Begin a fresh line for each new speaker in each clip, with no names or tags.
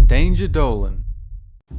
Danger Dolan.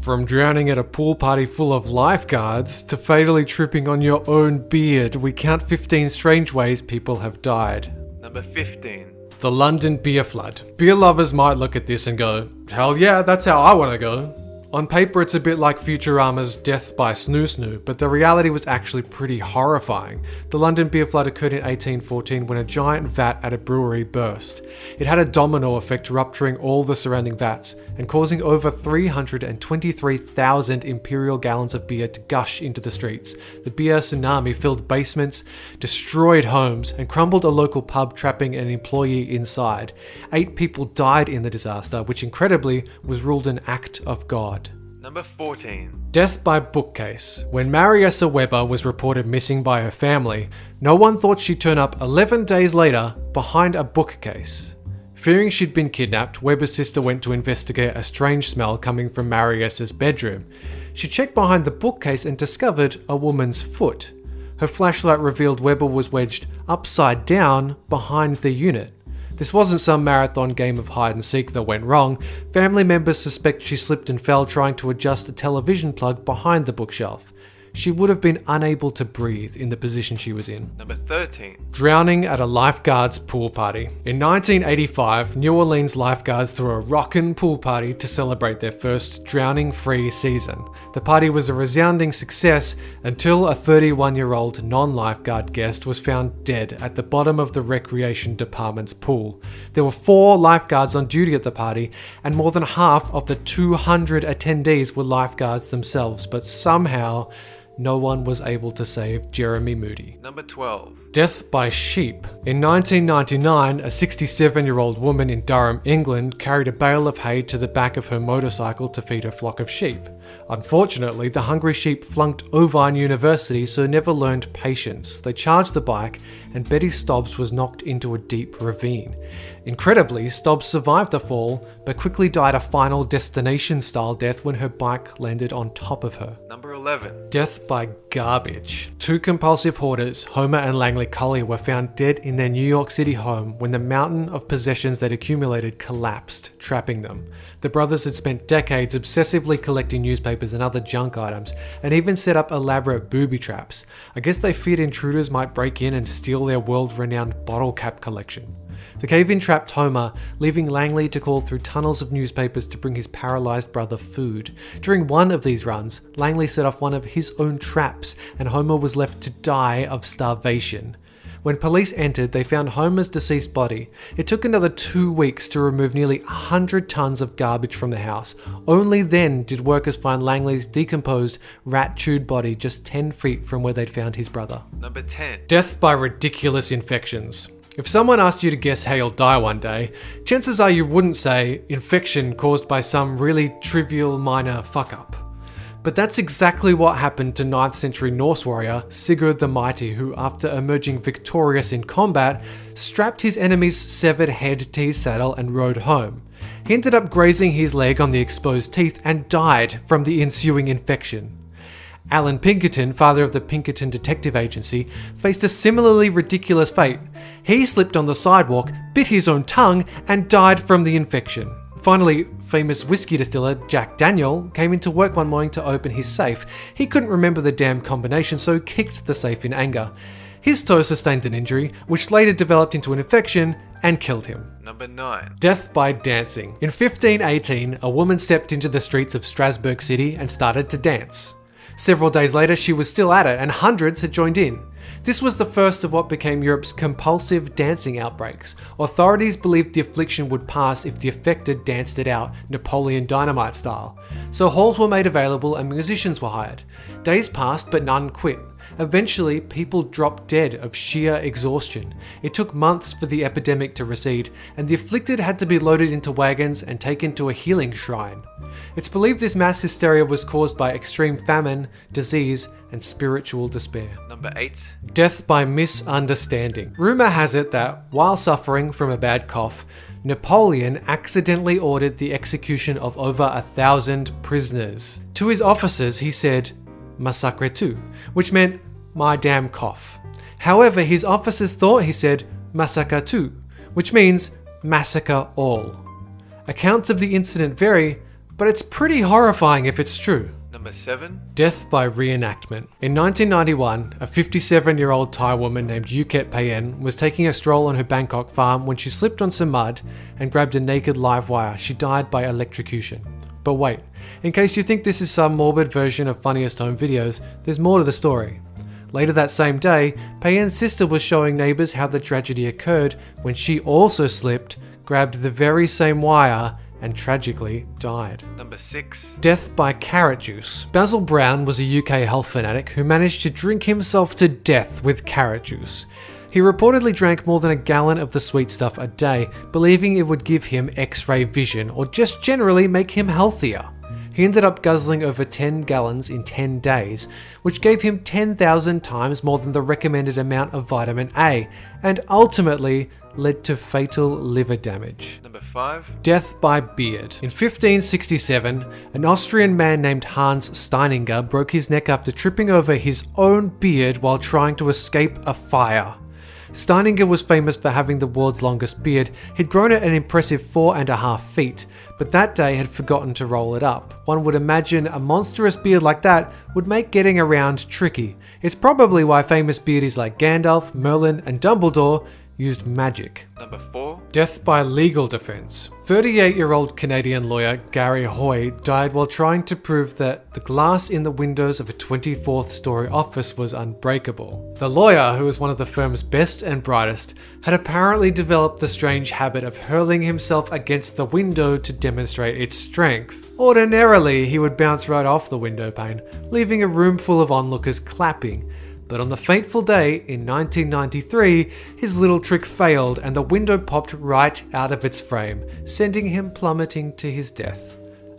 From drowning at a pool party full of lifeguards to fatally tripping on your own beard, we count 15 strange ways people have died.
Number 15.
The London beer flood. Beer lovers might look at this and go, hell yeah, that's how I want to go. On paper, it's a bit like Futurama's Death by Snoo Snoo, but the reality was actually pretty horrifying. The London beer flood occurred in 1814 when a giant vat at a brewery burst. It had a domino effect, rupturing all the surrounding vats and causing over 323,000 imperial gallons of beer to gush into the streets. The beer tsunami filled basements, destroyed homes, and crumbled a local pub, trapping an employee inside. 8 people died in the disaster, which incredibly was ruled an act of God.
Number 14.
Death by bookcase. When Mariessa Weber was reported missing by her family, no one thought she'd turn up 11 days later behind a bookcase. Fearing she'd been kidnapped, Weber's sister went to investigate a strange smell coming from Mariessa's bedroom. She checked behind the bookcase and discovered a woman's foot. Her flashlight revealed Weber was wedged upside down behind the unit. This wasn't some marathon game of hide and seek that went wrong. Family members suspect she slipped and fell trying to adjust a television plug behind the bookshelf. She would have been unable to breathe in the position she was in.
Number 13.
Drowning at a lifeguard's pool party. In 1985, New Orleans lifeguards threw a rockin' pool party to celebrate their first drowning-free season. The party was a resounding success until a 31-year-old non-lifeguard guest was found dead at the bottom of the recreation department's pool. There were 4 lifeguards on duty at the party, and more than half of the 200 attendees were lifeguards themselves, but somehow no one was able to save Jeremy Moody.
Number 12.
Death by sheep. In 1999, a 67-year-old woman in Durham, England, carried a bale of hay to the back of her motorcycle to feed a flock of sheep. Unfortunately, the hungry sheep flunked Irvine University, so never learned patience. They charged the bike, and Betty Stobbs was knocked into a deep ravine. Incredibly, Stobbs survived the fall, but quickly died a Final Destination-style death when her bike landed on top of her.
Number 11.
Death by garbage. 2 compulsive hoarders, Homer and Langley Cully, were found dead in their New York City home when the mountain of possessions they'd accumulated collapsed, trapping them. The brothers had spent decades obsessively collecting newspapers and other junk items, and even set up elaborate booby traps. I guess they feared intruders might break in and steal their world-renowned bottle cap collection. The cave-in trapped Homer, leaving Langley to call through tunnels of newspapers to bring his paralyzed brother food. During one of these runs, Langley set off one of his own traps, and Homer was left to die of starvation. When police entered, they found Homer's deceased body. It took another 2 weeks to remove nearly 100 tons of garbage from the house. Only then did workers find Langley's decomposed, rat-chewed body just 10 feet from where they'd found his brother.
Number 10.
Death by ridiculous infections. If someone asked you to guess how you'll die one day, chances are you wouldn't say infection caused by some really trivial minor fuck-up. But that's exactly what happened to 9th century Norse warrior Sigurd the Mighty, who, after emerging victorious in combat, strapped his enemy's severed head to his saddle and rode home. He ended up grazing his leg on the exposed teeth and died from the ensuing infection. Alan Pinkerton, father of the Pinkerton Detective Agency, faced a similarly ridiculous fate. He slipped on the sidewalk, bit his own tongue, and died from the infection. Finally, famous whiskey distiller Jack Daniel came into work one morning to open his safe. He couldn't remember the damn combination, so kicked the safe in anger. His toe sustained an injury, which later developed into an infection and killed him.
Number 9.
Death by dancing. In 1518, a woman stepped into the streets of Strasbourg City and started to dance. Several days later, she was still at it, and hundreds had joined in. This was the first of what became Europe's compulsive dancing outbreaks. Authorities believed the affliction would pass if the affected danced it out, Napoleon Dynamite style. So halls were made available and musicians were hired. Days passed, but none quit. Eventually, people dropped dead of sheer exhaustion. It took months for the epidemic to recede, and the afflicted had to be loaded into wagons and taken to a healing shrine. It's believed this mass hysteria was caused by extreme famine, disease, and spiritual despair.
Number 8.
Death by misunderstanding. Rumor has it that, while suffering from a bad cough, Napoleon accidentally ordered the execution of over 1,000 prisoners. To his officers, he said, "Massacre tout," which meant, "my damn cough." However, his officers thought he said, "Massacre tout," which means, "massacre all." Accounts of the incident vary, but it's pretty horrifying if it's true.
Number 7.
Death by Re-Enactment. In 1991, a 57-year-old Thai woman named Yuket Payen was taking a stroll on her Bangkok farm when she slipped on some mud and grabbed a naked live wire. She died by electrocution. But wait, in case you think this is some morbid version of Funniest Home Videos, there's more to the story. Later that same day, Payen's sister was showing neighbours how the tragedy occurred when she also slipped, grabbed the very same wire, and tragically died.
Number 6.
Death by carrot juice. Basil Brown was a UK health fanatic who managed to drink himself to death with carrot juice. He reportedly drank more than a gallon of the sweet stuff a day, believing it would give him X-ray vision or just generally make him healthier. He ended up guzzling over 10 gallons in 10 days, which gave him 10,000 times more than the recommended amount of vitamin A, and ultimately led to fatal liver damage.
Number 5.
Death by beard. In 1567, an Austrian man named Hans Steininger broke his neck after tripping over his own beard while trying to escape a fire. Steininger was famous for having the world's longest beard. He'd grown it an impressive 4.5 feet, but that day had forgotten to roll it up. One would imagine a monstrous beard like that would make getting around tricky. It's probably why famous beardies like Gandalf, Merlin, and Dumbledore used magic.
Number 4.
Death by legal defense. 38-year-old Canadian lawyer Gary Hoy died while trying to prove that the glass in the windows of a 24th story office was unbreakable. The lawyer, who was one of the firm's best and brightest, had apparently developed the strange habit of hurling himself against the window to demonstrate its strength. Ordinarily, he would bounce right off the window pane, leaving a room full of onlookers clapping. But on the fateful day in 1993, his little trick failed and the window popped right out of its frame, sending him plummeting to his death.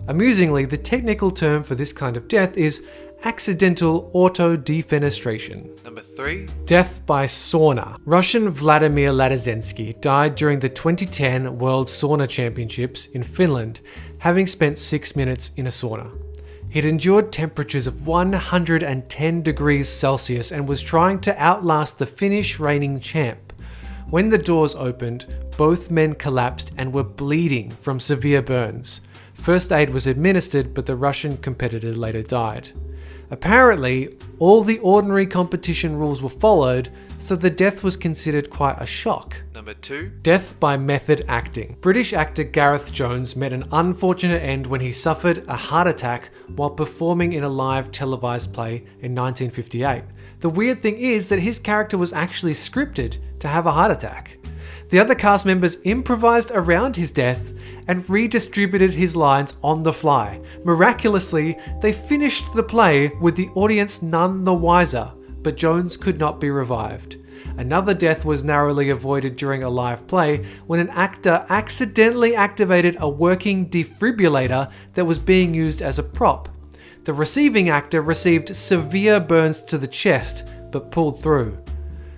Amusingly, the technical term for this kind of death is accidental auto-defenestration.
Number 3.
Death by sauna. Russian Vladimir Ladezensky died during the 2010 World Sauna Championships in Finland, having spent 6 minutes in a sauna. He'd endured temperatures of 110 degrees Celsius and was trying to outlast the Finnish reigning champ. When the doors opened, both men collapsed and were bleeding from severe burns. First aid was administered, but the Russian competitor later died. Apparently, all the ordinary competition rules were followed, so the death was considered quite a shock.
Number 2.
Death by method acting. British actor Gareth Jones met an unfortunate end when he suffered a heart attack while performing in a live televised play in 1958. The weird thing is that his character was actually scripted to have a heart attack. The other cast members improvised around his death and redistributed his lines on the fly. Miraculously, they finished the play with the audience none the wiser, but Jones could not be revived. Another death was narrowly avoided during a live play when an actor accidentally activated a working defibrillator that was being used as a prop. The receiving actor received severe burns to the chest, but pulled through.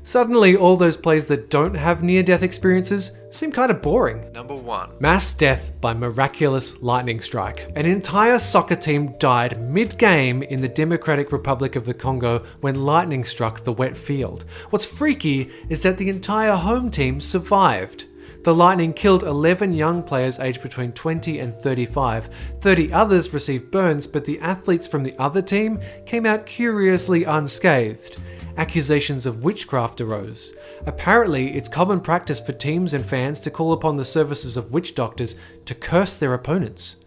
Suddenly, all those plays that don't have near-death experiences seem kind of boring.
Number 1.
Mass death by miraculous lightning strike. An entire soccer team died mid-game in the Democratic Republic of the Congo when lightning struck the wet field. What's freaky is that the entire home team survived. The lightning killed 11 young players aged between 20 and 35. 30 others received burns, but the athletes from the other team came out curiously unscathed. Accusations of witchcraft arose. Apparently, it's common practice for teams and fans to call upon the services of witch doctors to curse their opponents.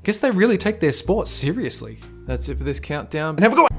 Guess they really take their sport seriously.
That's it for this countdown. And have a good one!